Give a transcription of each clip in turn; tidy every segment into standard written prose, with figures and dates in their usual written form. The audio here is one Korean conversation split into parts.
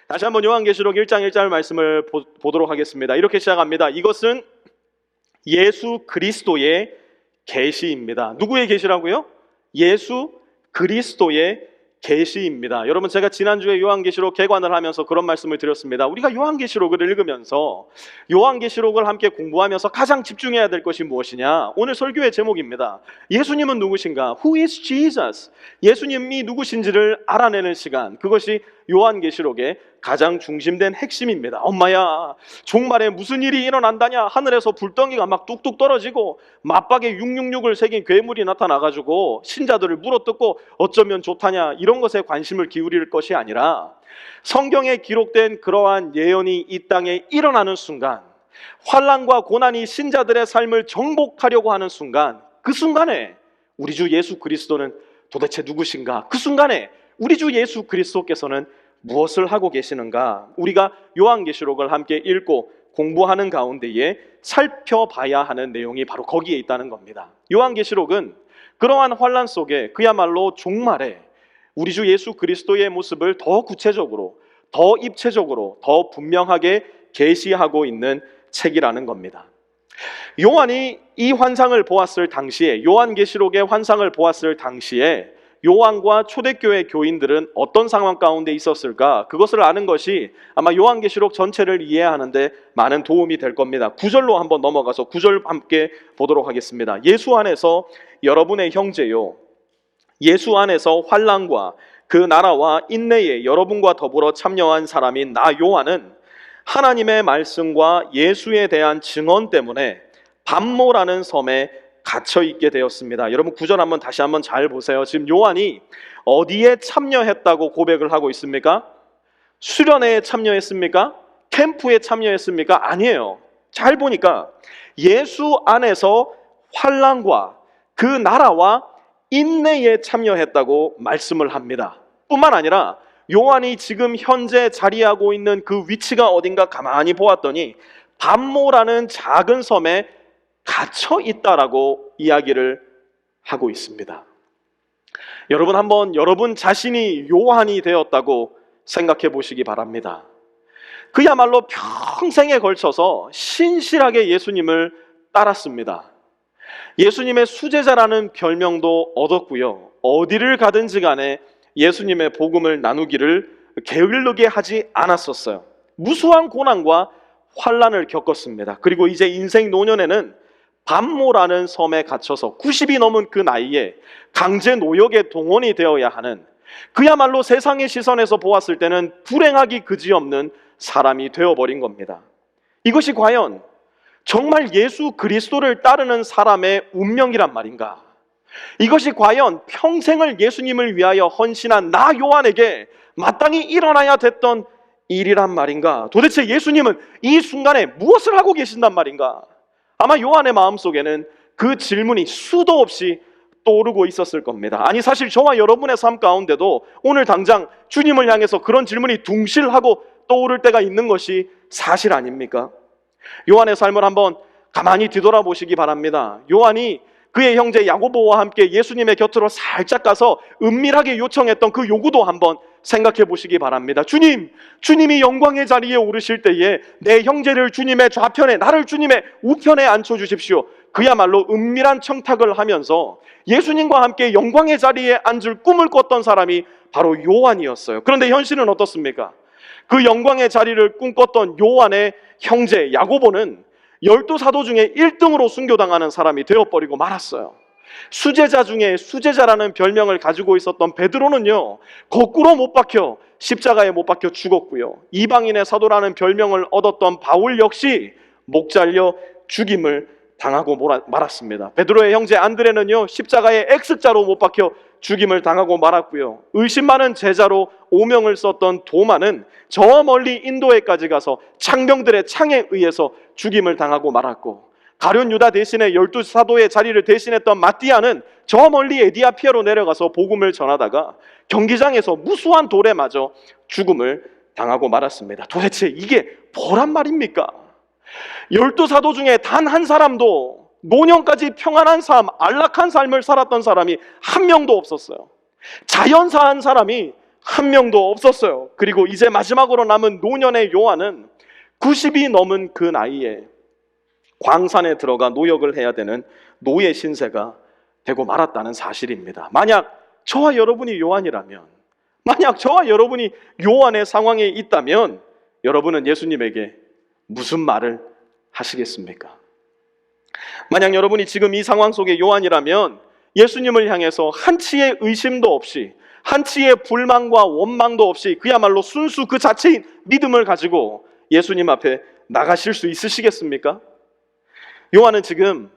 다시 한번 요한계시록 1장 1절 말씀을 보도록 하겠습니다. 이렇게 시작합니다. 이것은 예수 그리스도의 계시입니다. 누구의 계시라고요? 예수 그리스도의 계시입니다. 여러분, 제가 지난주에 요한계시록 개관을 하면서 그런 말씀을 드렸습니다. 우리가 요한계시록을 읽으면서 요한계시록을 함께 공부하면서 가장 집중해야 될 것이 무엇이냐? 오늘 설교의 제목입니다. 예수님은 누구신가? Who is Jesus? 예수님이 누구신지를 알아내는 시간, 그것이 요한계시록의 가장 중심된 핵심입니다. 엄마야, 종말에 무슨 일이 일어난다냐? 하늘에서 불덩이가 막 뚝뚝 떨어지고 맞박에 666을 새긴 괴물이 나타나가지고 신자들을 물어뜯고 어쩌면 좋다냐? 이런 것에 관심을 기울일 것이 아니라 성경에 기록된 그러한 예언이 이 땅에 일어나는 순간, 환난과 고난이 신자들의 삶을 정복하려고 하는 순간, 그 순간에 우리 주 예수 그리스도는 도대체 누구신가? 그 순간에 우리 주 예수 그리스도께서는 무엇을 하고 계시는가? 우리가 요한계시록을 함께 읽고 공부하는 가운데에 살펴봐야 하는 내용이 바로 거기에 있다는 겁니다. 요한계시록은 그러한 환난 속에 그야말로 종말에 우리 주 예수 그리스도의 모습을 더 구체적으로, 더 입체적으로, 더 분명하게 계시하고 있는 책이라는 겁니다. 요한이 이 환상을 보았을 당시에, 요한계시록의 환상을 보았을 당시에 요한과 초대교회 교인들은 어떤 상황 가운데 있었을까? 그것을 아는 것이 아마 요한계시록 전체를 이해하는데 많은 도움이 될 겁니다. 9절로 한번 넘어가서 9절 함께 보도록 하겠습니다. 예수 안에서 여러분의 형제요, 예수 안에서 환난과 그 나라와 인내에 여러분과 더불어 참여한 사람인 나 요한은 하나님의 말씀과 예수에 대한 증언 때문에 밤모라는 섬에 갇혀 있게 되었습니다. 여러분, 9절 한번 다시 한번 잘 보세요. 지금 요한이 어디에 참여했다고 고백을 하고 있습니까? 수련회에 참여했습니까? 캠프에 참여했습니까? 아니에요. 잘 보니까 예수 안에서 환난과 그 나라와 인내에 참여했다고 말씀을 합니다. 뿐만 아니라 요한이 지금 현재 자리하고 있는 그 위치가 어딘가 가만히 보았더니 밤모라는 작은 섬에 갇혀 있다라고 이야기를 하고 있습니다. 여러분, 한번 여러분 자신이 요한이 되었다고 생각해 보시기 바랍니다. 그야말로 평생에 걸쳐서 신실하게 예수님을 따랐습니다. 예수님의 수제자라는 별명도 얻었고요, 어디를 가든지 간에 예수님의 복음을 나누기를 게을르게 하지 않았었어요. 무수한 고난과 환난을 겪었습니다. 그리고 이제 인생 노년에는 밤모라는 섬에 갇혀서 90이 넘은 그 나이에 강제 노역에 동원이 되어야 하는, 그야말로 세상의 시선에서 보았을 때는 불행하기 그지없는 사람이 되어버린 겁니다. 이것이 과연 정말 예수 그리스도를 따르는 사람의 운명이란 말인가? 이것이 과연 평생을 예수님을 위하여 헌신한 나 요한에게 마땅히 일어나야 됐던 일이란 말인가? 도대체 예수님은 이 순간에 무엇을 하고 계신단 말인가? 아마 요한의 마음속에는 그 질문이 수도 없이 떠오르고 있었을 겁니다. 아니, 사실 저와 여러분의 삶 가운데도 오늘 당장 주님을 향해서 그런 질문이 둥실하고 떠오를 때가 있는 것이 사실 아닙니까? 요한의 삶을 한번 가만히 뒤돌아보시기 바랍니다. 요한이 그의 형제 야고보와 함께 예수님의 곁으로 살짝 가서 은밀하게 요청했던 그 요구도 한번 생각해 보시기 바랍니다. 주님이 영광의 자리에 오르실 때에 내 형제를 주님의 좌편에, 나를 주님의 우편에 앉혀주십시오. 그야말로 은밀한 청탁을 하면서 예수님과 함께 영광의 자리에 앉을 꿈을 꿨던 사람이 바로 요한이었어요. 그런데 현실은 어떻습니까? 그 영광의 자리를 꿈꿨던 요한의 형제 야고보는 12사도 중에 1등으로 순교당하는 사람이 되어버리고 말았어요. 수제자 중에 수제자라는 별명을 가지고 있었던 베드로는요, 거꾸로 못 박혀 십자가에 못 박혀 죽었고요, 이방인의 사도라는 별명을 얻었던 바울 역시 목 잘려 죽임을 당하고 말았습니다. 베드로의 형제 안드레는요, 십자가에 X자로 못 박혀 죽임을 당하고 말았고요, 의심 많은 제자로 오명을 썼던 도마는 저 멀리 인도에까지 가서 창병들의 창에 의해서 죽임을 당하고 말았고, 가룟 유다 대신에 12사도의 자리를 대신했던 마띠아는 저 멀리 에디아피아로 내려가서 복음을 전하다가 경기장에서 무수한 돌에 맞아 죽음을 당하고 말았습니다. 도대체 이게 뭐란 말입니까? 12사도 중에 단 한 사람도 노년까지 평안한 삶, 안락한 삶을 살았던 사람이 한 명도 없었어요. 자연사한 사람이 한 명도 없었어요. 그리고 이제 마지막으로 남은 노년의 요한은 90이 넘은 그 나이에 광산에 들어가 노역을 해야 되는 노예 신세가 되고 말았다는 사실입니다. 만약 저와 여러분이 요한이라면, 만약 저와 여러분이 요한의 상황에 있다면 여러분은 예수님에게 무슨 말을 하시겠습니까? 만약 여러분이 지금 이 상황 속에 요한이라면 예수님을 향해서 한치의 의심도 없이, 한치의 불만과 원망도 없이 그야말로 순수 그 자체인 믿음을 가지고 예수님 앞에 나가실 수 있으시겠습니까? 요한은 지금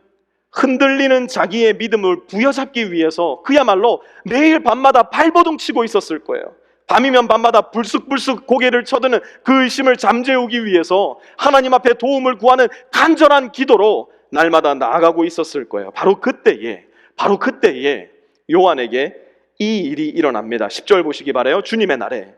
흔들리는 자기의 믿음을 부여잡기 위해서 그야말로 매일 밤마다 발버둥 치고 있었을 거예요. 밤이면 밤마다 불쑥불쑥 고개를 쳐드는 그 의심을 잠재우기 위해서 하나님 앞에 도움을 구하는 간절한 기도로 날마다 나아가고 있었을 거예요. 바로 그때에 요한에게 이 일이 일어납니다. 10절 보시기 바라요. 주님의 날에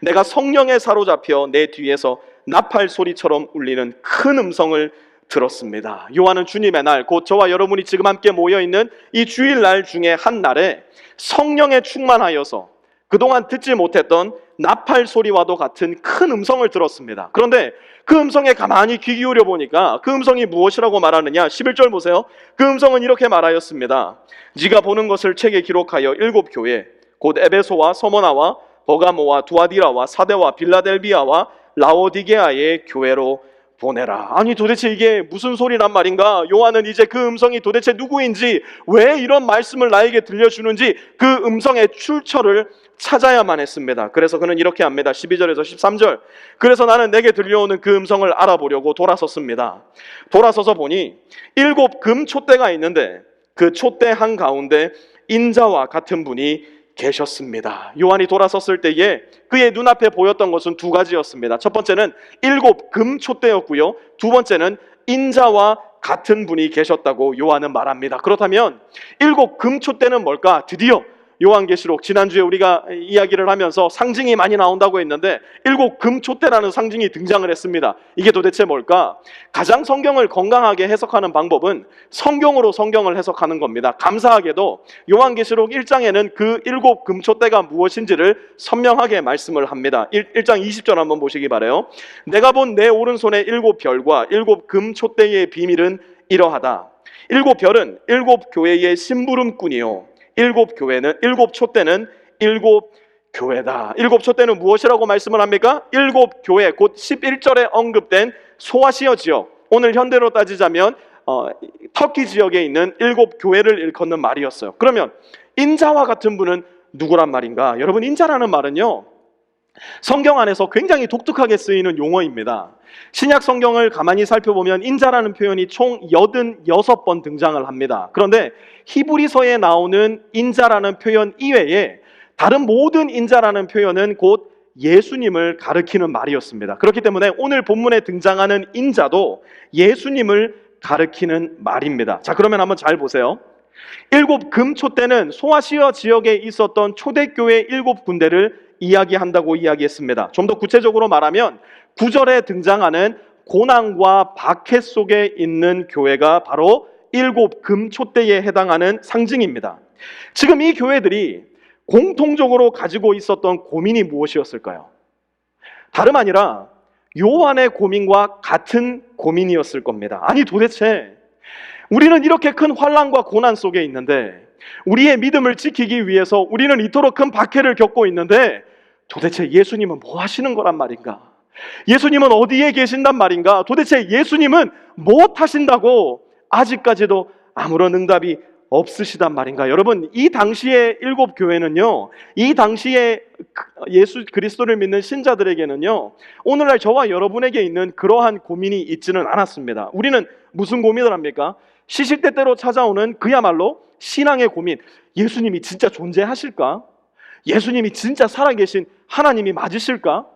내가 성령에 사로잡혀 내 뒤에서 나팔 소리처럼 울리는 큰 음성을 들었습니다. 요한은 주님의 날, 곧 저와 여러분이 지금 함께 모여있는 이 주일날 중에 한 날에 성령에 충만하여서 그동안 듣지 못했던 나팔 소리와도 같은 큰 음성을 들었습니다. 그런데 그 음성에 가만히 귀 기울여 보니까 그 음성이 무엇이라고 말하느냐? 11절 보세요. 그 음성은 이렇게 말하였습니다. 네가 보는 것을 책에 기록하여 7 교회, 곧 에베소와 서머나와 버가모와 두아디라와 사데와 빌라델비아와 라오디게아의 교회로 보내라. 아니 도대체 이게 무슨 소리란 말인가? 요한은 이제 그 음성이 도대체 누구인지, 왜 이런 말씀을 나에게 들려주는지 그 음성의 출처를 찾아야만 했습니다. 그래서 그는 이렇게 합니다. 12절에서 13절. 그래서 나는 내게 들려오는 그 음성을 알아보려고 돌아섰습니다. 돌아서서 보니 7 금 촛대가 있는데 그 촛대 한가운데 인자와 같은 분이 계셨습니다. 요한이 돌아섰을 때에 그의 눈앞에 보였던 것은 2가지였습니다. 첫 번째는 7 금 촛대였고요, 두 번째는 인자와 같은 분이 계셨다고 요한은 말합니다. 그렇다면 7 금 촛대는 뭘까? 드디어 요한계시록 지난주에 우리가 이야기를 하면서 상징이 많이 나온다고 했는데 7 금 촛대라는 상징이 등장을 했습니다. 이게 도대체 뭘까? 가장 성경을 건강하게 해석하는 방법은 성경으로 성경을 해석하는 겁니다. 감사하게도 요한계시록 1장에는 그 7 금 촛대가 무엇인지를 선명하게 말씀을 합니다. 1장 20절 한번 보시기 바라요. 내가 본 내 오른손의 7 별과 7 금 촛대의 비밀은 이러하다. 7 별은 7 교회의 심부름꾼이요, 7 촛대는 7 교회다. 7 촛대는 무엇이라고 말씀을 합니까? 7 교회, 곧 11절에 언급된 소아시아 지역, 오늘 현대로 따지자면 터키 지역에 있는 7 교회를 일컫는 말이었어요. 그러면 인자와 같은 분은 누구란 말인가? 여러분, 인자라는 말은요, 성경 안에서 굉장히 독특하게 쓰이는 용어입니다. 신약 성경을 가만히 살펴보면 인자라는 표현이 총 86번 등장을 합니다. 그런데 히브리서에 나오는 인자라는 표현 이외에 다른 모든 인자라는 표현은 곧 예수님을 가리키는 말이었습니다. 그렇기 때문에 오늘 본문에 등장하는 인자도 예수님을 가리키는 말입니다. 자, 그러면 한번 잘 보세요. 7 금 촛대는 소아시아 지역에 있었던 초대교회 7 군데를 이야기한다고 이야기했습니다. 좀 더 구체적으로 말하면 9절에 등장하는 고난과 박해 속에 있는 교회가 바로 7 금 촛대에 해당하는 상징입니다. 지금 이 교회들이 공통적으로 가지고 있었던 고민이 무엇이었을까요? 다름 아니라 요한의 고민과 같은 고민이었을 겁니다. 아니 도대체 우리는 이렇게 큰 환난과 고난 속에 있는데, 우리의 믿음을 지키기 위해서 우리는 이토록 큰 박해를 겪고 있는데 도대체 예수님은 뭐 하시는 거란 말인가? 예수님은 어디에 계신단 말인가? 도대체 예수님은 뭐 하신다고 아직까지도 아무런 응답이 없으시단 말인가? 여러분, 이 당시의 7 교회는요, 이 당시에 예수 그리스도를 믿는 신자들에게는요, 오늘날 저와 여러분에게 있는 그러한 고민이 있지는 않았습니다. 우리는 무슨 고민을 합니까? 시시때때로 찾아오는 그야말로 신앙의 고민. 예수님이 진짜 존재하실까? 예수님이 진짜 살아계신 하나님이 맞으실까?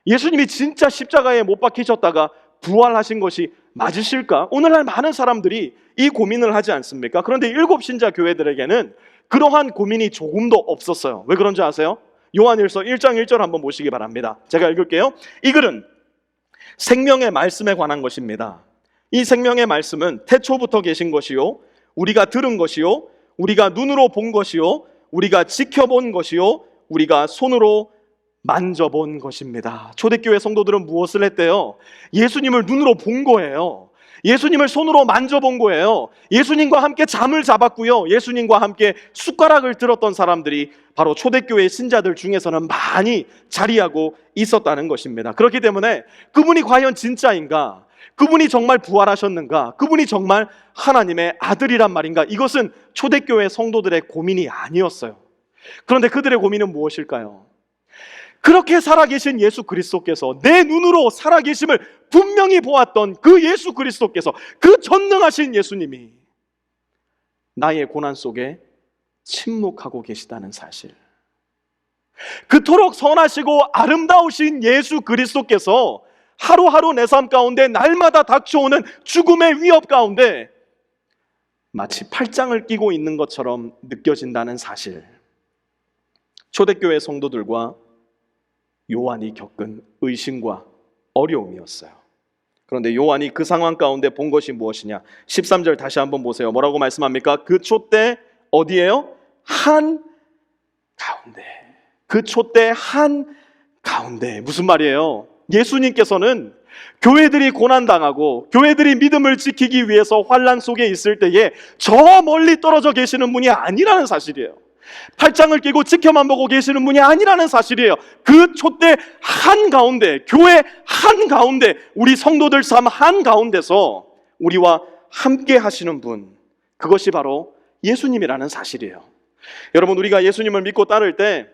예수님이 진짜 십자가에 못 박히셨다가 부활하신 것이 맞으실까? 오늘날 많은 사람들이 이 고민을 하지 않습니까? 그런데 7 신자 교회들에게는 그러한 고민이 조금도 없었어요. 왜 그런지 아세요? 요한일서 1장 1절 한번 보시기 바랍니다. 제가 읽을게요. 이 글은 생명의 말씀에 관한 것입니다. 이 생명의 말씀은 태초부터 계신 것이요, 우리가 들은 것이요, 우리가 눈으로 본 것이요, 우리가 지켜본 것이요, 우리가 손으로 만져본 것입니다. 초대교회 성도들은 무엇을 했대요? 예수님을 눈으로 본 거예요. 예수님을 손으로 만져본 거예요. 예수님과 함께 잠을 잡았고요. 예수님과 함께 숟가락을 들었던 사람들이 바로 초대교회 신자들 중에서는 많이 자리하고 있었다는 것입니다. 그렇기 때문에 그분이 과연 진짜인가? 그분이 정말 부활하셨는가? 그분이 정말 하나님의 아들이란 말인가? 이것은 초대교회 성도들의 고민이 아니었어요. 그런데 그들의 고민은 무엇일까요? 그렇게 살아계신 예수 그리스도께서, 내 눈으로 살아계심을 분명히 보았던 그 예수 그리스도께서, 그 전능하신 예수님이 나의 고난 속에 침묵하고 계시다는 사실, 그토록 선하시고 아름다우신 예수 그리스도께서 하루하루 내 삶 가운데 날마다 닥쳐오는 죽음의 위협 가운데 마치 팔짱을 끼고 있는 것처럼 느껴진다는 사실, 초대교회 성도들과 요한이 겪은 의심과 어려움이었어요. 그런데 요한이 그 상황 가운데 본 것이 무엇이냐? 13절 다시 한번 보세요. 뭐라고 말씀합니까? 그 촛대 어디예요? 한 가운데. 그 촛대 한 가운데. 무슨 말이에요? 예수님께서는 교회들이 고난당하고 교회들이 믿음을 지키기 위해서 환난 속에 있을 때에 저 멀리 떨어져 계시는 분이 아니라는 사실이에요. 팔짱을 끼고 지켜만 보고 계시는 분이 아니라는 사실이에요. 그 촛대 한가운데, 교회 한가운데, 우리 성도들 삶 한가운데서 우리와 함께 하시는 분, 그것이 바로 예수님이라는 사실이에요. 여러분, 우리가 예수님을 믿고 따를 때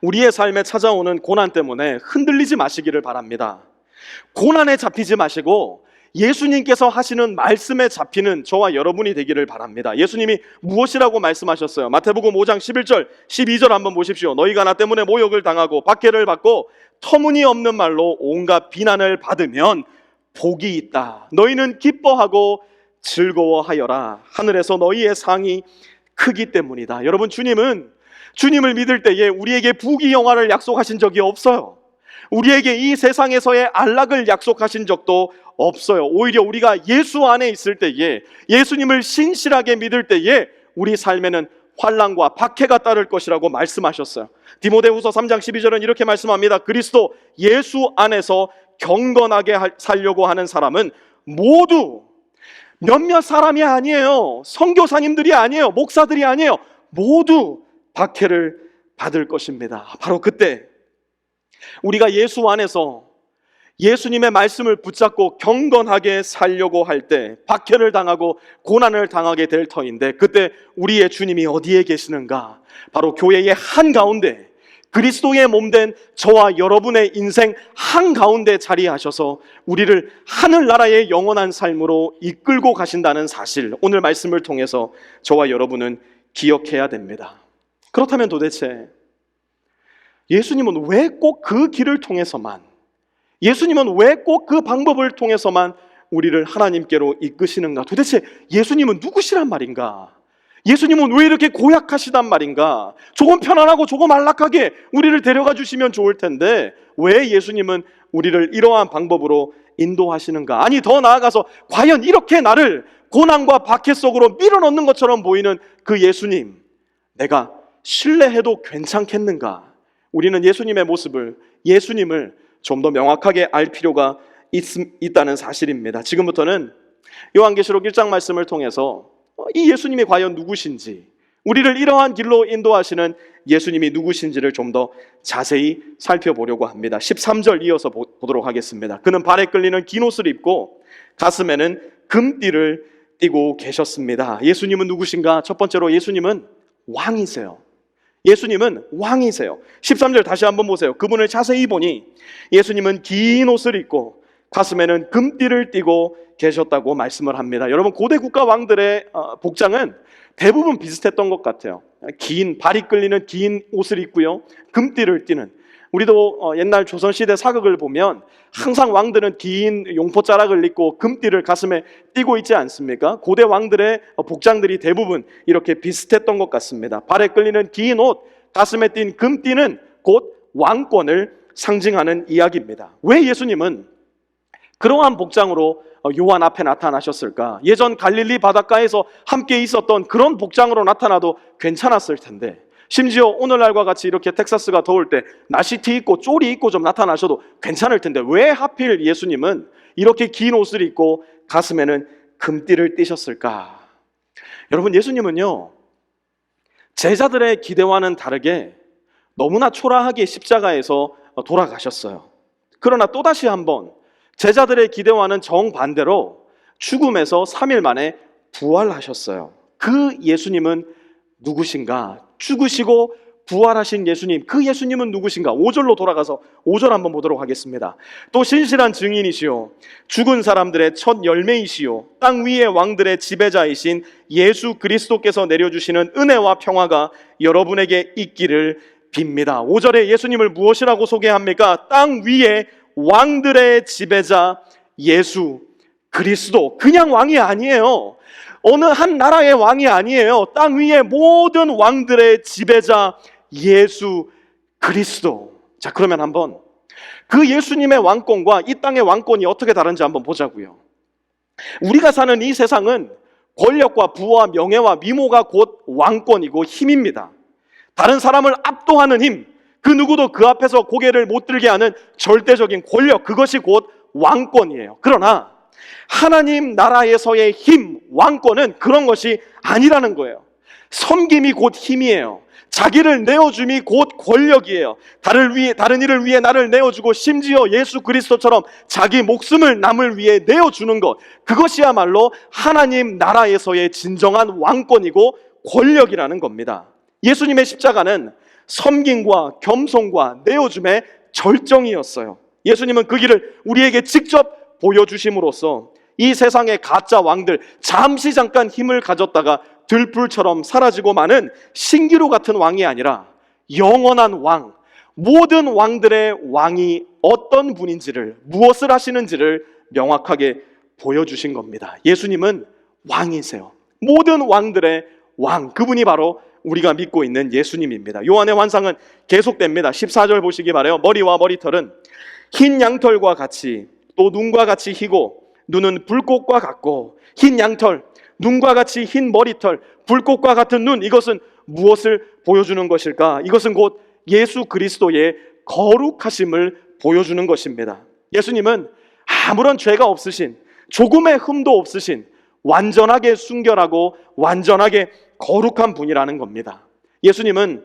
우리의 삶에 찾아오는 고난 때문에 흔들리지 마시기를 바랍니다. 고난에 잡히지 마시고 예수님께서 하시는 말씀에 잡히는 저와 여러분이 되기를 바랍니다. 예수님이 무엇이라고 말씀하셨어요? 마태복음 5장 11절 12절 한번 보십시오. 너희가 나 때문에 모욕을 당하고 박해를 받고 터무니없는 말로 온갖 비난을 받으면 복이 있다. 너희는 기뻐하고 즐거워하여라. 하늘에서 너희의 상이 크기 때문이다. 여러분, 주님을 믿을 때에 우리에게 부귀영화를 약속하신 적이 없어요. 우리에게 이 세상에서의 안락을 약속하신 적도 없어요. 오히려 우리가 예수 안에 있을 때에, 예수님을 신실하게 믿을 때에 우리 삶에는 환난과 박해가 따를 것이라고 말씀하셨어요. 디모데후서 3장 12절은 이렇게 말씀합니다. 그리스도 예수 안에서 경건하게 살려고 하는 사람은 모두, 몇몇 사람이 아니에요, 선교사님들이 아니에요, 목사들이 아니에요, 모두 박해를 받을 것입니다. 바로 그때 우리가 예수 안에서 예수님의 말씀을 붙잡고 경건하게 살려고 할 때 박해를 당하고 고난을 당하게 될 터인데, 그때 우리의 주님이 어디에 계시는가? 바로 교회의 한가운데, 그리스도의 몸된 저와 여러분의 인생 한가운데 자리하셔서 우리를 하늘나라의 영원한 삶으로 이끌고 가신다는 사실, 오늘 말씀을 통해서 저와 여러분은 기억해야 됩니다. 그렇다면 도대체 예수님은 왜 꼭 그 길을 통해서만, 예수님은 왜 꼭 그 방법을 통해서만 우리를 하나님께로 이끄시는가? 도대체 예수님은 누구시란 말인가? 예수님은 왜 이렇게 고약하시단 말인가? 조금 편안하고 조금 안락하게 우리를 데려가 주시면 좋을 텐데 왜 예수님은 우리를 이러한 방법으로 인도하시는가? 아니, 더 나아가서 과연 이렇게 나를 고난과 박해 속으로 밀어넣는 것처럼 보이는 그 예수님, 내가 신뢰해도 괜찮겠는가? 우리는 예수님의 모습을, 예수님을 좀 더 명확하게 알 필요가 있다는 사실입니다. 지금부터는 요한계시록 1장 말씀을 통해서 이 예수님이 과연 누구신지, 우리를 이러한 길로 인도하시는 예수님이 누구신지를 좀 더 자세히 살펴보려고 합니다. 13절 이어서 보도록 하겠습니다. 그는 발에 끌리는 긴 옷을 입고 가슴에는 금띠를 띠고 계셨습니다. 예수님은 누구신가? 첫 번째로 예수님은 왕이세요. 예수님은 왕이세요. 13절 다시 한번 보세요. 그분을 자세히 보니 예수님은 긴 옷을 입고 가슴에는 금띠를 띠고 계셨다고 말씀을 합니다. 여러분, 고대 국가 왕들의 복장은 대부분 비슷했던 것 같아요. 긴, 발이 끌리는 긴 옷을 입고요, 금띠를 띠는. 우리도 옛날 조선시대 사극을 보면 항상 왕들은 긴 용포자락을 입고 금띠를 가슴에 띠고 있지 않습니까? 고대 왕들의 복장들이 대부분 이렇게 비슷했던 것 같습니다. 발에 끌리는 긴 옷, 가슴에 띈 금띠는 곧 왕권을 상징하는 이야기입니다. 왜 예수님은 그러한 복장으로 요한 앞에 나타나셨을까? 예전 갈릴리 바닷가에서 함께 있었던 그런 복장으로 나타나도 괜찮았을 텐데 심지어 오늘날과 같이 이렇게 텍사스가 더울 때 나시티 입고 쪼리 입고 좀 나타나셔도 괜찮을 텐데 왜 하필 예수님은 이렇게 긴 옷을 입고 가슴에는 금띠를 띠셨을까? 여러분, 예수님은요, 제자들의 기대와는 다르게 너무나 초라하게 십자가에서 돌아가셨어요. 그러나 또다시 한번 제자들의 기대와는 정반대로 죽음에서 3일 만에 부활하셨어요. 그 예수님은 누구신가? 죽으시고 부활하신 예수님, 그 예수님은 누구신가? 5절로 돌아가서 5절 한번 보도록 하겠습니다. 또 신실한 증인이시오, 죽은 사람들의 첫 열매이시오, 땅 위의 왕들의 지배자이신 예수 그리스도께서 내려주시는 은혜와 평화가 여러분에게 있기를 빕니다. 5절에 예수님을 무엇이라고 소개합니까? 땅 위의 왕들의 지배자 예수 그리스도. 그냥 왕이 아니에요. 어느 한 나라의 왕이 아니에요. 땅 위의 모든 왕들의 지배자 예수 그리스도. 자, 그러면 한번 그 예수님의 왕권과 이 땅의 왕권이 어떻게 다른지 한번 보자고요. 우리가 사는 이 세상은 권력과 부와 명예와 미모가 곧 왕권이고 힘입니다. 다른 사람을 압도하는 힘, 그 누구도 그 앞에서 고개를 못 들게 하는 절대적인 권력, 그것이 곧 왕권이에요. 그러나 하나님 나라에서의 힘, 왕권은 그런 것이 아니라는 거예요. 섬김이 곧 힘이에요. 자기를 내어줌이 곧 권력이에요. 다른 이를 위해 나를 내어주고 심지어 예수 그리스도처럼 자기 목숨을 남을 위해 내어주는 것, 그것이야말로 하나님 나라에서의 진정한 왕권이고 권력이라는 겁니다. 예수님의 십자가는 섬김과 겸손과 내어줌의 절정이었어요. 예수님은 그 길을 우리에게 직접 보여주심으로써 이 세상의 가짜 왕들, 잠깐 힘을 가졌다가 들불처럼 사라지고 마는 신기루 같은 왕이 아니라 영원한 왕, 모든 왕들의 왕이 어떤 분인지를, 무엇을 하시는지를 명확하게 보여주신 겁니다. 예수님은 왕이세요. 모든 왕들의 왕, 그분이 바로 우리가 믿고 있는 예수님입니다. 요한의 환상은 계속됩니다. 14절 보시기 바라요. 머리와 머리털은 흰 양털과 같이, 또 눈과 같이 희고 눈은 불꽃과 같고, 흰 양털, 눈과 같이 흰 머리털, 불꽃과 같은 눈, 이것은 무엇을 보여주는 것일까? 이것은 곧 예수 그리스도의 거룩하심을 보여주는 것입니다. 예수님은 아무런 죄가 없으신, 조금의 흠도 없으신 완전하게 순결하고 완전하게 거룩한 분이라는 겁니다. 예수님은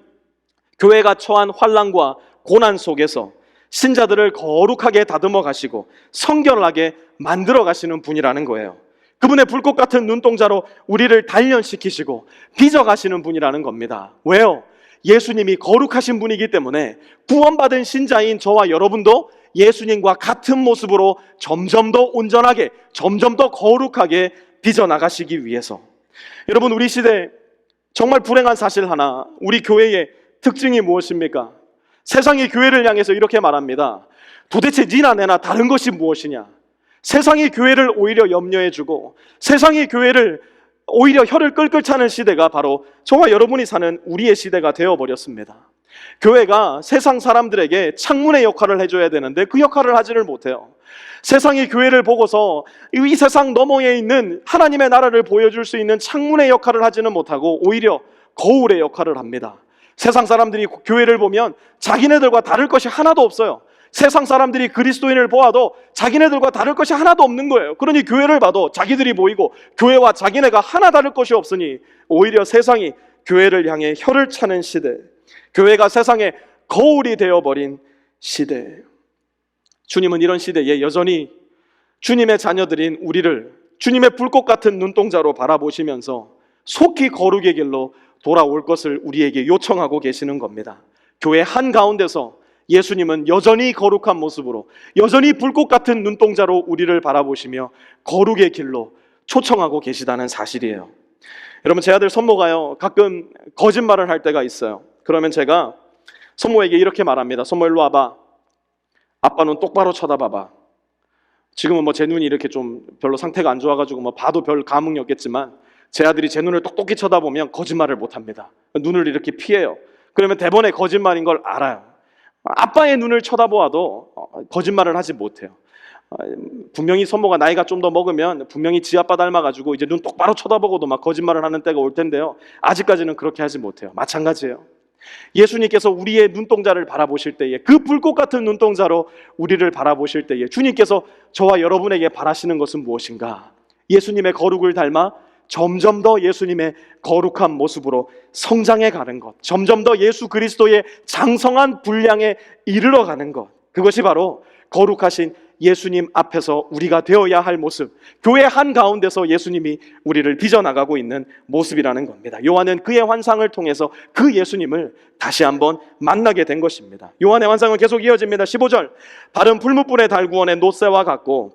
교회가 처한 환난과 고난 속에서 신자들을 거룩하게 다듬어 가시고 성결하게 만들어 가시는 분이라는 거예요. 그분의 불꽃 같은 눈동자로 우리를 단련시키시고 빚어 가시는 분이라는 겁니다. 왜요? 예수님이 거룩하신 분이기 때문에 구원받은 신자인 저와 여러분도 예수님과 같은 모습으로 점점 더 온전하게, 점점 더 거룩하게 빚어 나가시기 위해서. 여러분, 우리 시대 정말 불행한 사실 하나, 우리 교회의 특징이 무엇입니까? 세상이 교회를 향해서 이렇게 말합니다. 도대체 니나 내나 다른 것이 무엇이냐? 세상이 교회를 오히려 염려해주고 세상이 교회를 오히려 혀를 끌끌 차는 시대가 바로 저와 여러분이 사는 우리의 시대가 되어버렸습니다. 교회가 세상 사람들에게 창문의 역할을 해줘야 되는데 그 역할을 하지를 못해요. 세상이 교회를 보고서 이 세상 너머에 있는 하나님의 나라를 보여줄 수 있는 창문의 역할을 하지는 못하고 오히려 거울의 역할을 합니다. 세상 사람들이 교회를 보면 자기네들과 다를 것이 하나도 없어요. 세상 사람들이 그리스도인을 보아도 자기네들과 다를 것이 하나도 없는 거예요. 그러니 교회를 봐도 자기들이 보이고 교회와 자기네가 하나 다를 것이 없으니 오히려 세상이 교회를 향해 혀를 차는 시대, 교회가 세상의 거울이 되어버린 시대. 주님은 이런 시대에 여전히 주님의 자녀들인 우리를 주님의 불꽃 같은 눈동자로 바라보시면서 속히 거룩의 길로 돌아올 것을 우리에게 요청하고 계시는 겁니다. 교회 한가운데서 예수님은 여전히 거룩한 모습으로, 여전히 불꽃 같은 눈동자로 우리를 바라보시며 거룩의 길로 초청하고 계시다는 사실이에요. 여러분, 제 아들 선모가요, 가끔 거짓말을 할 때가 있어요. 그러면 제가 선모에게 이렇게 말합니다. 선모, 일로 와봐. 아빠 눈 똑바로 쳐다봐봐. 지금은 뭐 제 눈이 이렇게 좀 별로 상태가 안 좋아가지고 뭐 봐도 별 감흥이 없겠지만 제 아들이 제 눈을 똑똑히 쳐다보면 거짓말을 못합니다. 눈을 이렇게 피해요. 그러면 대번에 거짓말인 걸 알아요. 아빠의 눈을 쳐다보아도 거짓말을 하지 못해요. 분명히 선모가 나이가 좀 더 먹으면 분명히 지 아빠 닮아가지고 이제 눈 똑바로 쳐다보고도 막 거짓말을 하는 때가 올 텐데요, 아직까지는 그렇게 하지 못해요. 마찬가지예요. 예수님께서 우리의 눈동자를 바라보실 때에, 그 불꽃 같은 눈동자로 우리를 바라보실 때에 주님께서 저와 여러분에게 바라시는 것은 무엇인가? 예수님의 거룩을 닮아 점점 더 예수님의 거룩한 모습으로 성장해 가는 것, 점점 더 예수 그리스도의 장성한 분량에 이르러 가는 것, 그것이 바로 거룩하신 예수님 앞에서 우리가 되어야 할 모습, 교회 한가운데서 예수님이 우리를 빚어나가고 있는 모습이라는 겁니다. 요한은 그의 환상을 통해서 그 예수님을 다시 한번 만나게 된 것입니다. 요한의 환상은 계속 이어집니다. 15절, 발은 풀무불에 달구어낸 놋새와 같고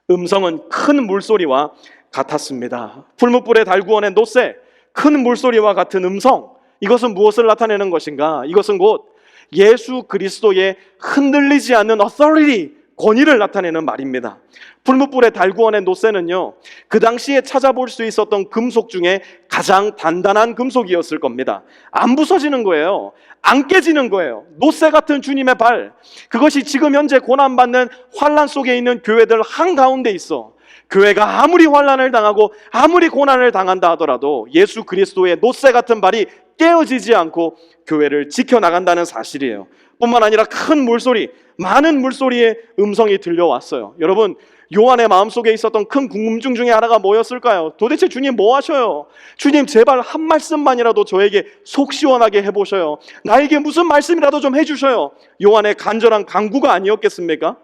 음성은 큰 물소리와 같았습니다. 풀무불에 달구어낸 놋새, 큰 물소리와 같은 음성, 이것은 무엇을 나타내는 것인가? 이것은 곧 예수 그리스도의 흔들리지 않는 authority, 권위를 나타내는 말입니다. 풀무불에 달구어낸 놋새는요, 그 당시에 찾아볼 수 있었던 금속 중에 가장 단단한 금속이었을 겁니다. 안 부서지는 거예요. 안 깨지는 거예요. 놋새 같은 주님의 발, 그것이 지금 현재 고난받는 환난 속에 있는 교회들 한가운데 있어. 교회가 아무리 환난을 당하고 아무리 고난을 당한다 하더라도 예수 그리스도의 놋새 같은 발이 깨어지지 않고 교회를 지켜나간다는 사실이에요. 뿐만 아니라 큰 물소리, 많은 물소리의 음성이 들려왔어요. 여러분, 요한의 마음속에 있었던 큰 궁금증 중에 하나가 뭐였을까요? 도대체 주님 뭐 하셔요? 주님 제발 한 말씀만이라도 저에게 속 시원하게 해보셔요. 나에게 무슨 말씀이라도 좀 해주셔요. 요한의 간절한 간구가 아니었겠습니까?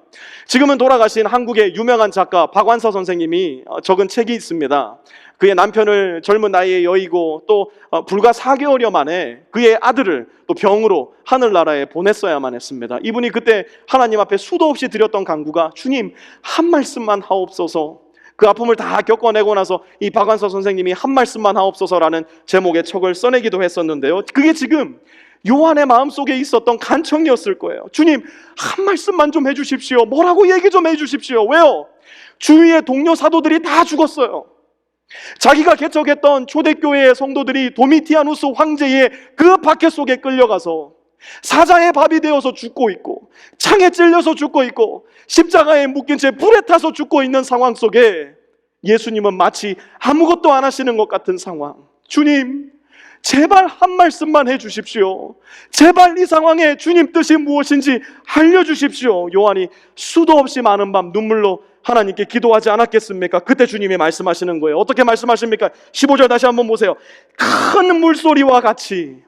지금은 돌아가신 한국의 유명한 작가 박완서 선생님이 적은 책이 있습니다. 그의 남편을 젊은 나이에 여의고 또 불과 4개월여 만에 그의 아들을 또 병으로 하늘나라에 보냈어야만 했습니다. 이분이 그때 하나님 앞에 수도 없이 드렸던 간구가 주님 한 말씀만 하옵소서. 그 아픔을 다 겪어내고 나서 이 박완서 선생님이 한 말씀만 하옵소서라는 제목의 책을 써내기도 했었는데요, 그게 지금 요한의 마음속에 있었던 간청이었을 거예요. 주님 한 말씀만 좀 해주십시오. 뭐라고 얘기 좀 해주십시오. 왜요? 주위의 동료 사도들이 다 죽었어요. 자기가 개척했던 초대교회의 성도들이 도미티아누스 황제의 그 박해 속에 끌려가서 사자의 밥이 되어서 죽고 있고, 창에 찔려서 죽고 있고, 십자가에 묶인 채 불에 타서 죽고 있는 상황 속에 예수님은 마치 아무것도 안 하시는 것 같은 상황. 주님 제발 한 말씀만 해주십시오. 제발 이 상황에 주님 뜻이 무엇인지 알려주십시오. 요한이 수도 없이 많은 밤 눈물로 하나님께 기도하지 않았겠습니까? 그때 주님이 말씀하시는 거예요. 어떻게 말씀하십니까? 15절 다시 한번 보세요. 큰 물소리와 같이,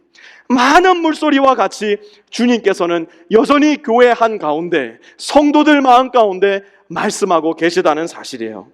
많은 물소리와 같이 주님께서는 여전히 교회 한가운데, 성도들 마음 가운데 말씀하고 계시다는 사실이에요.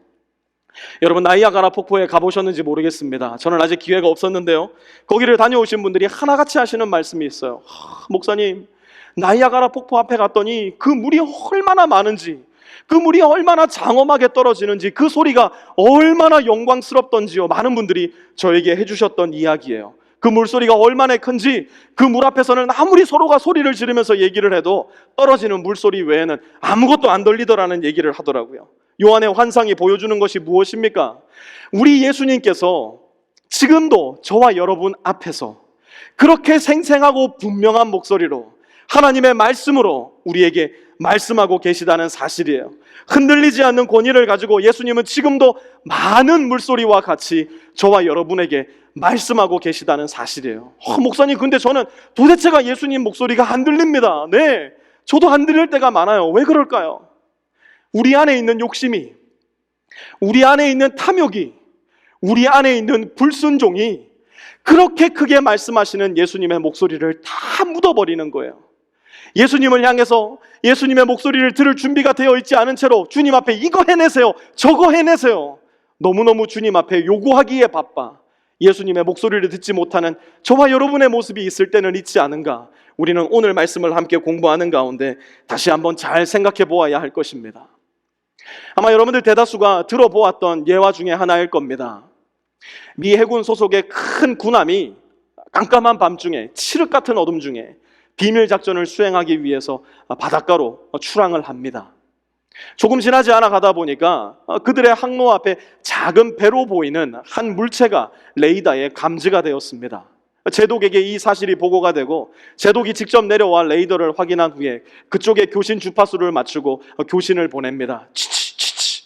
여러분, 나이아가라 폭포에 가보셨는지 모르겠습니다. 저는 아직 기회가 없었는데요, 거기를 다녀오신 분들이 하나같이 하시는 말씀이 있어요. 목사님, 나이아가라 폭포 앞에 갔더니 그 물이 얼마나 많은지, 그 물이 얼마나 장엄하게 떨어지는지, 그 소리가 얼마나 영광스럽던지요, 많은 분들이 저에게 해주셨던 이야기예요. 그 물소리가 얼마나 큰지, 그 물 앞에서는 아무리 서로가 소리를 지르면서 얘기를 해도 떨어지는 물소리 외에는 아무것도 안 들리더라는 얘기를 하더라고요. 요한의 환상이 보여주는 것이 무엇입니까? 우리 예수님께서 지금도 저와 여러분 앞에서 그렇게 생생하고 분명한 목소리로 하나님의 말씀으로 우리에게 말씀하고 계시다는 사실이에요. 흔들리지 않는 권위를 가지고 예수님은 지금도 많은 물소리와 같이 저와 여러분에게 말씀하고 계시다는 사실이에요. 목사님, 근데 저는 도대체가 예수님 목소리가 안 들립니다. 네, 저도 안 들릴 때가 많아요. 왜 그럴까요? 우리 안에 있는 욕심이, 우리 안에 있는 탐욕이, 우리 안에 있는 불순종이 그렇게 크게 말씀하시는 예수님의 목소리를 다 묻어버리는 거예요. 예수님을 향해서 예수님의 목소리를 들을 준비가 되어 있지 않은 채로 주님 앞에 이거 해내세요, 저거 해내세요, 너무너무 주님 앞에 요구하기에 바빠 예수님의 목소리를 듣지 못하는 저와 여러분의 모습이 있을 때는 있지 않은가? 우리는 오늘 말씀을 함께 공부하는 가운데 다시 한번 잘 생각해 보아야 할 것입니다. 아마 여러분들 대다수가 들어보았던 예화 중에 하나일 겁니다. 미 해군 소속의 큰 군함이 깜깜한 밤중에, 칠흑 같은 어둠 중에 비밀 작전을 수행하기 위해서 바닷가로 출항을 합니다. 조금 지나지 않아 가다 보니까 그들의 항로 앞에 작은 배로 보이는 한 물체가 레이더에 감지가 되었습니다. 제독에게 이 사실이 보고가 되고 제독이 직접 내려와 레이더를 확인한 후에 그쪽에 교신 주파수를 맞추고 교신을 보냅니다. 치치,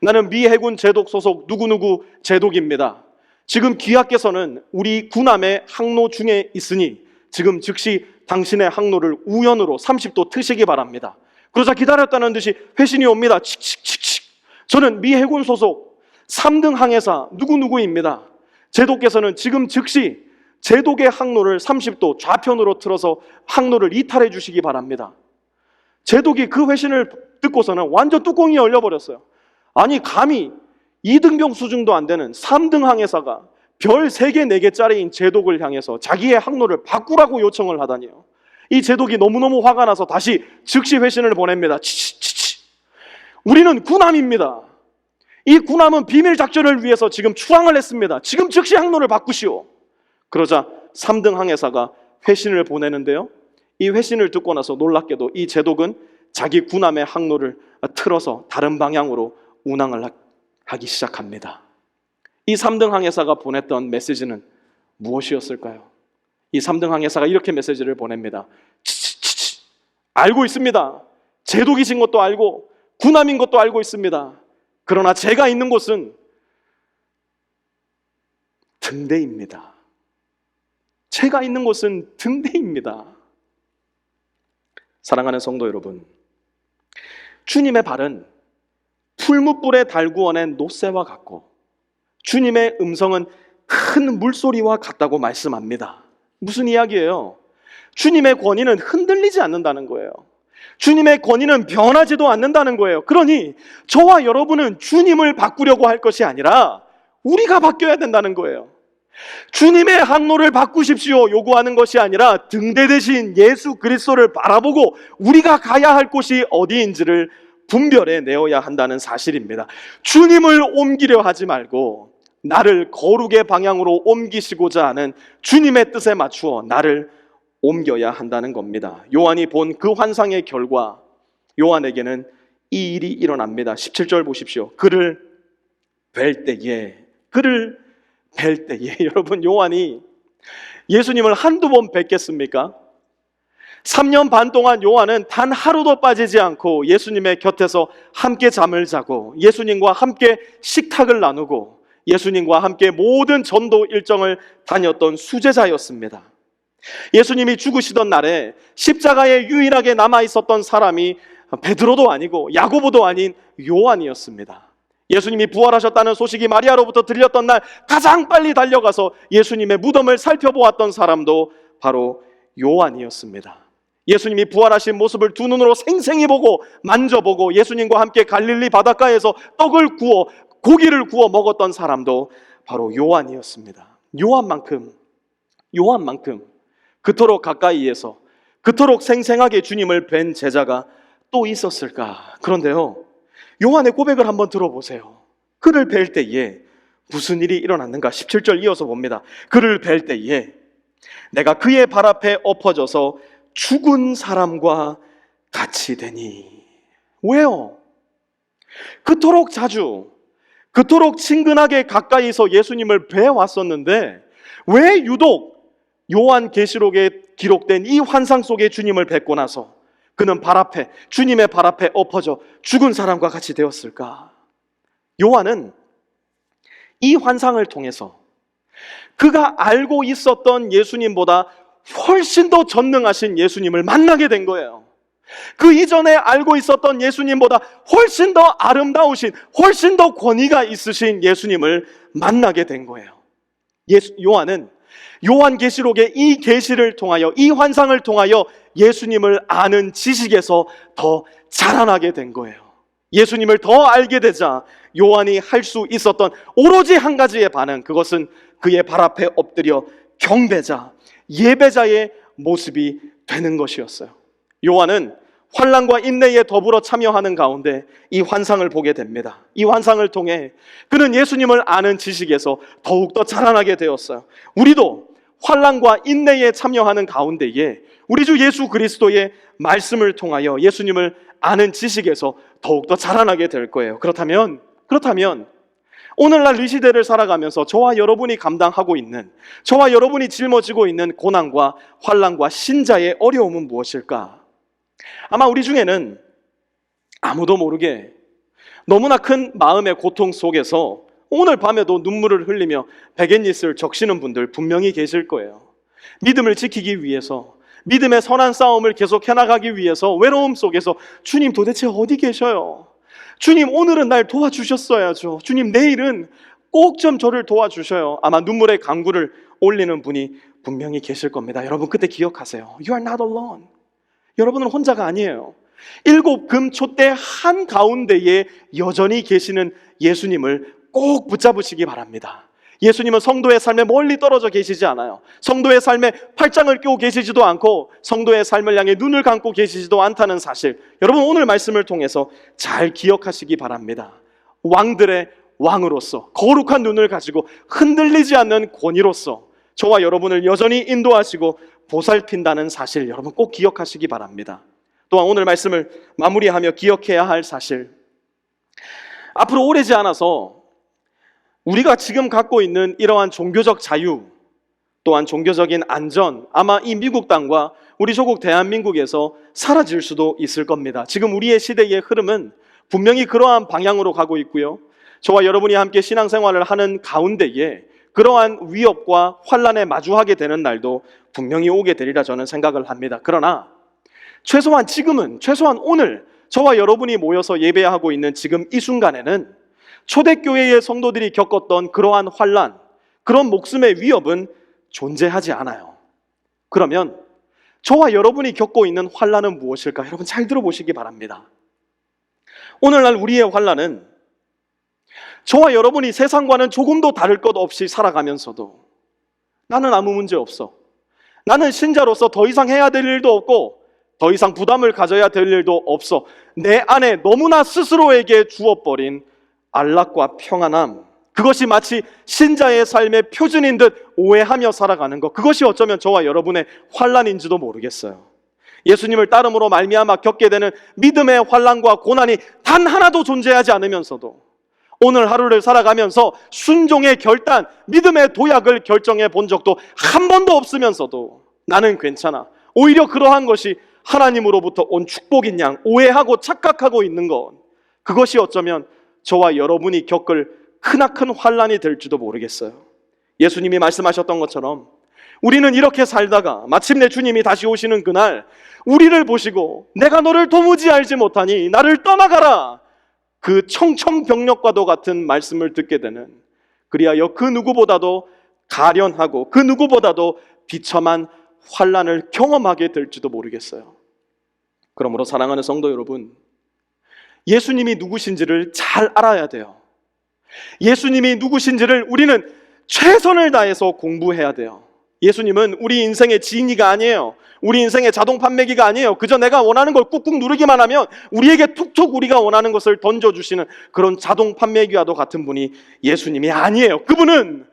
나는 미 해군 제독 소속 누구누구 제독입니다. 지금 귀하께서는 우리 군함의 항로 중에 있으니 지금 즉시 당신의 항로를 우연으로 30도 트시기 바랍니다. 그러자 기다렸다는 듯이 회신이 옵니다. 칙칙칙칙. 저는 미 해군 소속 3등 항해사 누구누구입니다. 제독께서는 지금 즉시 제독의 항로를 30도 좌편으로 틀어서 항로를 이탈해 주시기 바랍니다. 제독이 그 회신을 듣고서는 완전 뚜껑이 열려버렸어요. 아니 감히 2등병 수준도 안 되는 3등 항해사가 별 3개, 4개짜리인 제독을 향해서 자기의 항로를 바꾸라고 요청을 하다니요. 이 제독이 너무너무 화가 나서 다시 즉시 회신을 보냅니다. 치치치치. 우리는 군함입니다. 이 군함은 비밀 작전을 위해서 지금 출항을 했습니다. 지금 즉시 항로를 바꾸시오. 그러자 3등 항해사가 회신을 보내는데요. 이 회신을 듣고 나서 놀랍게도 이 제독은 자기 군함의 항로를 틀어서 다른 방향으로 운항을 하기 시작합니다. 이 3등 항해사가 보냈던 메시지는 무엇이었을까요? 이 3등 항해사가 이렇게 메시지를 보냅니다. 치치치치. 알고 있습니다. 제독이신 것도 알고 군함인 것도 알고 있습니다. 그러나 제가 있는 곳은 등대입니다. 제가 있는 곳은 등대입니다. 사랑하는 성도 여러분, 주님의 발은 풀무불에 달구어낸 노새와 같고 주님의 음성은 큰 물소리와 같다고 말씀합니다. 무슨 이야기예요? 주님의 권위는 흔들리지 않는다는 거예요. 주님의 권위는 변하지도 않는다는 거예요. 그러니 저와 여러분은 주님을 바꾸려고 할 것이 아니라 우리가 바뀌어야 된다는 거예요. 주님의 항로를 바꾸십시오 요구하는 것이 아니라 등대 대신 예수 그리스도를 바라보고 우리가 가야 할 곳이 어디인지를 분별해 내어야 한다는 사실입니다. 주님을 옮기려 하지 말고 나를 거룩의 방향으로 옮기시고자 하는 주님의 뜻에 맞추어 나를 옮겨야 한다는 겁니다. 요한이 본 그 환상의 결과 요한에게는 이 일이 일어납니다. 17절 보십시오. 그를 뵐 때에 여러분 요한이 예수님을 한두 번 뵙겠습니까? 3년 반 동안 요한은 단 하루도 빠지지 않고 예수님의 곁에서 함께 잠을 자고 예수님과 함께 식탁을 나누고 예수님과 함께 모든 전도 일정을 다녔던 수제자였습니다. 예수님이 죽으시던 날에 십자가에 유일하게 남아있었던 사람이 베드로도 아니고 야고보도 아닌 요한이었습니다. 예수님이 부활하셨다는 소식이 마리아로부터 들렸던 날 가장 빨리 달려가서 예수님의 무덤을 살펴보았던 사람도 바로 요한이었습니다. 예수님이 부활하신 모습을 두 눈으로 생생히 보고 만져보고 예수님과 함께 갈릴리 바닷가에서 고기를 구워 먹었던 사람도 바로 요한이었습니다. 요한만큼 그토록 가까이에서 그토록 생생하게 주님을 뵌 제자가 또 있었을까? 그런데요, 요한의 고백을 한번 들어보세요. 그를 뵐 때에 무슨 일이 일어났는가? 17절 이어서 봅니다. 그를 뵐 때에 내가 그의 발 앞에 엎어져서 죽은 사람과 같이 되니. 왜요? 그토록 자주, 그토록 친근하게 가까이서 예수님을 뵈왔었는데 왜 유독 요한계시록에 기록된 이 환상 속에 주님을 뵙고 나서 그는 주님의 발 앞에 엎어져 죽은 사람과 같이 되었을까? 요한은 이 환상을 통해서 그가 알고 있었던 예수님보다 훨씬 더 전능하신 예수님을 만나게 된 거예요. 그 이전에 알고 있었던 예수님보다 훨씬 더 아름다우신, 훨씬 더 권위가 있으신 예수님을 만나게 된 거예요. 요한은 요한계시록의 이 계시를 통하여, 이 환상을 통하여 예수님을 아는 지식에서 더 자라나게 된 거예요. 예수님을 더 알게 되자 요한이 할 수 있었던 오로지 한 가지의 반응, 그것은 그의 발 앞에 엎드려 경배자, 예배자의 모습이 되는 것이었어요. 요한은 환난과 인내에 더불어 참여하는 가운데 이 환상을 보게 됩니다. 이 환상을 통해 그는 예수님을 아는 지식에서 더욱더 자라나게 되었어요. 우리도 환난과 인내에 참여하는 가운데에 우리 주 예수 그리스도의 말씀을 통하여 예수님을 아는 지식에서 더욱더 자라나게 될 거예요. 그렇다면 오늘날 이 시대를 살아가면서 저와 여러분이 감당하고 있는, 저와 여러분이 짊어지고 있는 고난과 환난과 신자의 어려움은 무엇일까? 아마 우리 중에는 아무도 모르게 너무나 큰 마음의 고통 속에서 오늘 밤에도 눈물을 흘리며 베갯잇을 적시는 분들 분명히 계실 거예요. 믿음을 지키기 위해서, 믿음의 선한 싸움을 계속 해나가기 위해서 외로움 속에서 주님 도대체 어디 계셔요? 주님 오늘은 날 도와주셨어야죠. 주님 내일은 꼭 좀 저를 도와주셔요. 아마 눈물의 강구를 올리는 분이 분명히 계실 겁니다. 여러분 그때 기억하세요. You are not alone. 여러분은 혼자가 아니에요. 7 금촛대 한가운데에 여전히 계시는 예수님을 꼭 붙잡으시기 바랍니다. 예수님은 성도의 삶에 멀리 떨어져 계시지 않아요. 성도의 삶에 팔짱을 끼고 계시지도 않고 성도의 삶을 향해 눈을 감고 계시지도 않다는 사실, 여러분 오늘 말씀을 통해서 잘 기억하시기 바랍니다. 왕들의 왕으로서, 거룩한 눈을 가지고 흔들리지 않는 권위로서 저와 여러분을 여전히 인도하시고 보살핀다는 사실, 여러분 꼭 기억하시기 바랍니다. 또한 오늘 말씀을 마무리하며 기억해야 할 사실, 앞으로 오래지 않아서 우리가 지금 갖고 있는 이러한 종교적 자유, 또한 종교적인 안전, 아마 이 미국 땅과 우리 조국 대한민국에서 사라질 수도 있을 겁니다. 지금 우리의 시대의 흐름은 분명히 그러한 방향으로 가고 있고요. 저와 여러분이 함께 신앙생활을 하는 가운데에 그러한 위협과 환난에 마주하게 되는 날도 분명히 오게 되리라 저는 생각을 합니다. 그러나 최소한 지금은, 최소한 오늘 저와 여러분이 모여서 예배하고 있는 지금 이 순간에는 초대교회의 성도들이 겪었던 그러한 환난, 그런 목숨의 위협은 존재하지 않아요. 그러면 저와 여러분이 겪고 있는 환난은 무엇일까? 여러분 잘 들어보시기 바랍니다. 오늘날 우리의 환난은 저와 여러분이 세상과는 조금도 다를 것 없이 살아가면서도 나는 아무 문제 없어, 나는 신자로서 더 이상 해야 될 일도 없고 더 이상 부담을 가져야 될 일도 없어, 내 안에 너무나 스스로에게 주어버린 안락과 평안함, 그것이 마치 신자의 삶의 표준인 듯 오해하며 살아가는 것, 그것이 어쩌면 저와 여러분의 환난인지도 모르겠어요. 예수님을 따름으로 말미암아 겪게 되는 믿음의 환난과 고난이 단 하나도 존재하지 않으면서도 오늘 하루를 살아가면서 순종의 결단, 믿음의 도약을 결정해 본 적도 한 번도 없으면서도 나는 괜찮아, 오히려 그러한 것이 하나님으로부터 온 축복인 양 오해하고 착각하고 있는 것, 그것이 어쩌면 저와 여러분이 겪을 크나큰 환난이 될지도 모르겠어요. 예수님이 말씀하셨던 것처럼 우리는 이렇게 살다가 마침내 주님이 다시 오시는 그날 우리를 보시고 내가 너를 도무지 알지 못하니 나를 떠나가라, 그 청천벽력과도 같은 말씀을 듣게 되는, 그리하여 그 누구보다도 가련하고 그 누구보다도 비참한 환난을 경험하게 될지도 모르겠어요. 그러므로 사랑하는 성도 여러분, 예수님이 누구신지를 잘 알아야 돼요. 예수님이 누구신지를 우리는 최선을 다해서 공부해야 돼요. 예수님은 우리 인생의 지인이가 아니에요. 우리 인생의 자동 판매기가 아니에요. 그저 내가 원하는 걸 꾹꾹 누르기만 하면 우리에게 툭툭 우리가 원하는 것을 던져주시는 그런 자동 판매기와도 같은 분이 예수님이 아니에요. 그분은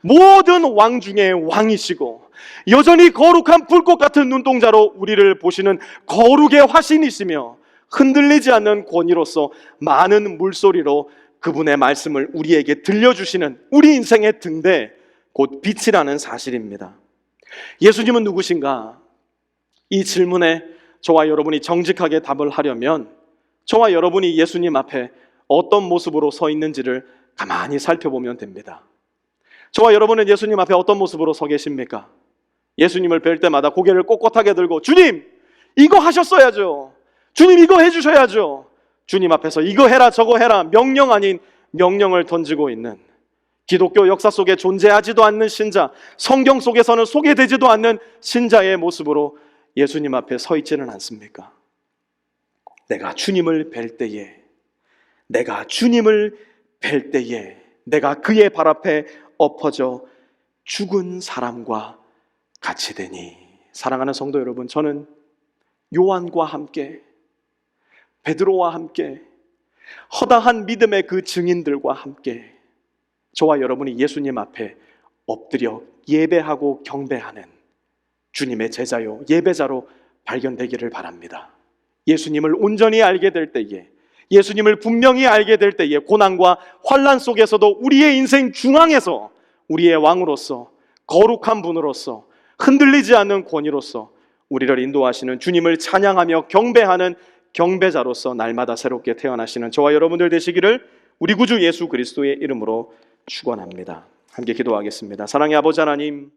모든 왕 중에 왕이시고 여전히 거룩한 불꽃 같은 눈동자로 우리를 보시는 거룩의 화신이시며 흔들리지 않는 권위로서 많은 물소리로 그분의 말씀을 우리에게 들려주시는 우리 인생의 등대, 곧 빛이라는 사실입니다. 예수님은 누구신가? 이 질문에 저와 여러분이 정직하게 답을 하려면 저와 여러분이 예수님 앞에 어떤 모습으로 서 있는지를 가만히 살펴보면 됩니다. 저와 여러분은 예수님 앞에 어떤 모습으로 서 계십니까? 예수님을 뵐 때마다 고개를 꼿꼿하게 들고 주님 이거 하셨어야죠, 주님 이거 해주셔야죠, 주님 앞에서 이거 해라 저거 해라 명령 아닌 명령을 던지고 있는, 기독교 역사 속에 존재하지도 않는 신자, 성경 속에서는 소개되지도 않는 신자의 모습으로 예수님 앞에 서 있지는 않습니까? 내가 주님을 뵐 때에, 내가 주님을 뵐 때에 내가 그의 발 앞에 엎어져 죽은 사람과 같이 되니. 사랑하는 성도 여러분, 저는 요한과 함께, 베드로와 함께, 허다한 믿음의 그 증인들과 함께 저와 여러분이 예수님 앞에 엎드려 예배하고 경배하는 주님의 제자요 예배자로 발견되기를 바랍니다. 예수님을 온전히 알게 될 때에, 예수님을 분명히 알게 될 때에 고난과 환난 속에서도 우리의 인생 중앙에서 우리의 왕으로서, 거룩한 분으로서, 흔들리지 않는 권위로서 우리를 인도하시는 주님을 찬양하며 경배하는 경배자로서 날마다 새롭게 태어나시는 저와 여러분들 되시기를 우리 구주 예수 그리스도의 이름으로 축원합니다. 함께 기도하겠습니다. 사랑의 아버지 하나님,